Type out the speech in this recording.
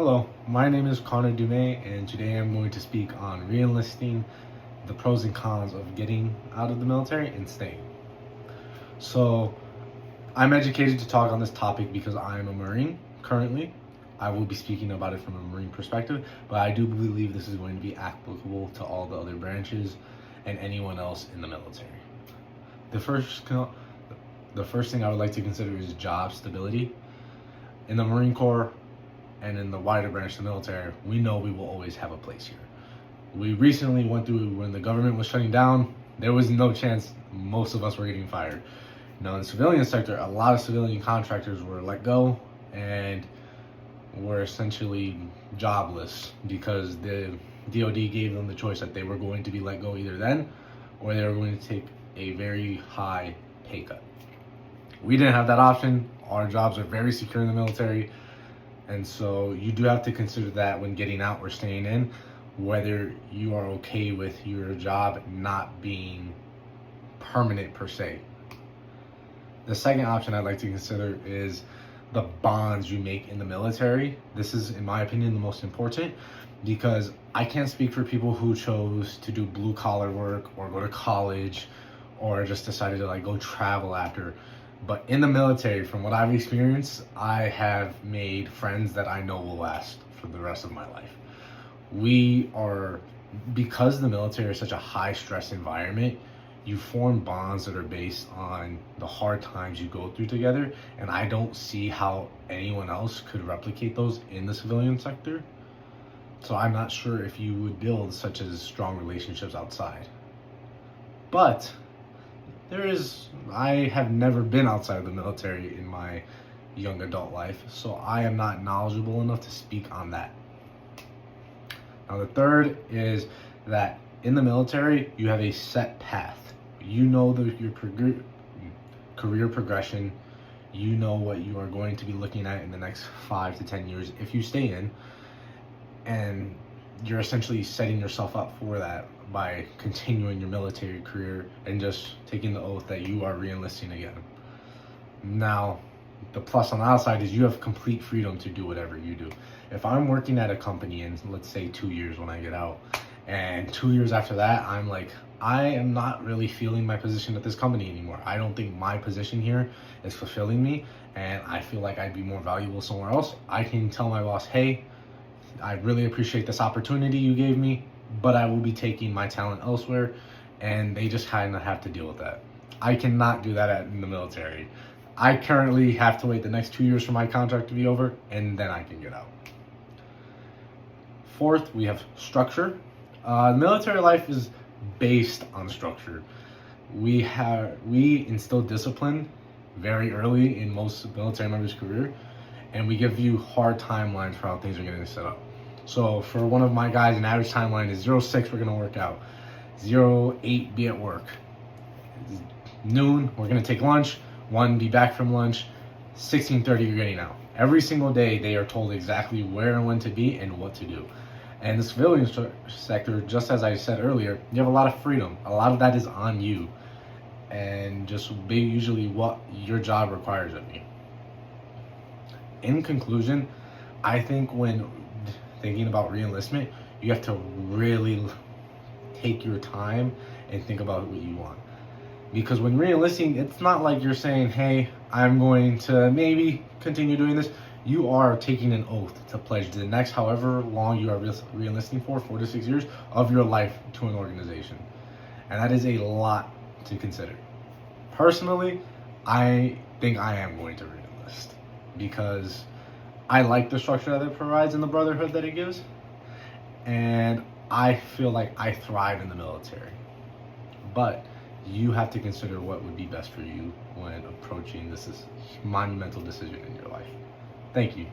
Hello, my name is Connor Dumais, and today I'm going to speak on re-enlisting, the pros and cons of getting out of the military and staying. So, I'm educated to talk on this topic because I am a Marine currently. I will be speaking about it from a Marine perspective, but I do believe this is going to be applicable to all the other branches and anyone else in the military. The first, the first thing I would like to consider is job stability. In the Marine Corps, and in the wider branch of the military, we know we will always have a place here. We recently went through when the government was shutting down, there was no chance most of us were getting fired. Now in the civilian sector, a lot of civilian contractors were let go and were essentially jobless because the DoD gave them the choice that they were going to be let go either then or they were going to take a very high pay cut. We didn't have that option. Our jobs are very secure in the military. And so you do have to consider that when getting out or staying in, whether you are okay with your job not being permanent per se. The second option I'd like to consider is the bonds you make in the military. This is, in my opinion, the most important because I can't speak for people who chose to do blue collar work or go to college or just decided to go travel after. But in the military, from what I've experienced, I have made friends that I know will last for the rest of my life. Because the military is such a high stress environment, you form bonds that are based on the hard times you go through together. And I don't see how anyone else could replicate those in the civilian sector. So I'm not sure if you would build such as strong relationships outside. But I have never been outside of the military in my young adult life, so I am not knowledgeable enough to speak on that. Now, the third is that in the military, you have a set path. You know your career progression. You know what you are going to be looking at in the next 5 to 10 years if you stay in, and you're essentially setting yourself up for that by continuing your military career and just taking the oath that you are re-enlisting again. Now, the plus on the outside is you have complete freedom to do whatever you do. If I'm working at a company in, let's say, 2 years when I get out, and 2 years after that, I'm like, I am not really feeling my position at this company anymore. I don't think my position here is fulfilling me, and I feel like I'd be more valuable somewhere else. I can tell my boss, hey, I really appreciate this opportunity you gave me, but I will be taking my talent elsewhere, and they just kind of have to deal with that. I cannot do that in the military. I currently have to wait the next 2 years for my contract to be over, and then I can get out. Fourth, we have structure. Military life is based on structure. We instill discipline very early in most military members' career, and we give you hard timelines for how things are getting set up. So for one of my guys, an average timeline is 06, we're gonna work out. 08, be at work. Noon, we're gonna take lunch. 1, be back from lunch. 16:30, you're getting out. Every single day, they are told exactly where and when to be and what to do. And the civilian sector, just as I said earlier, you have a lot of freedom. A lot of that is on you, and just usually what your job requires of you. In conclusion, I think when thinking about re-enlistment, you have to really take your time and think about what you want. Because when re-enlisting, it's not like you're saying, hey, I'm going to maybe continue doing this. You are taking an oath to pledge the next however long you are re-enlisting for, 4 to 6 years, of your life to an organization. And that is a lot to consider. Personally, I think I am going to re-enlist because I like the structure that it provides and the brotherhood that it gives. And I feel like I thrive in the military. But you have to consider what would be best for you when approaching this monumental decision in your life. Thank you.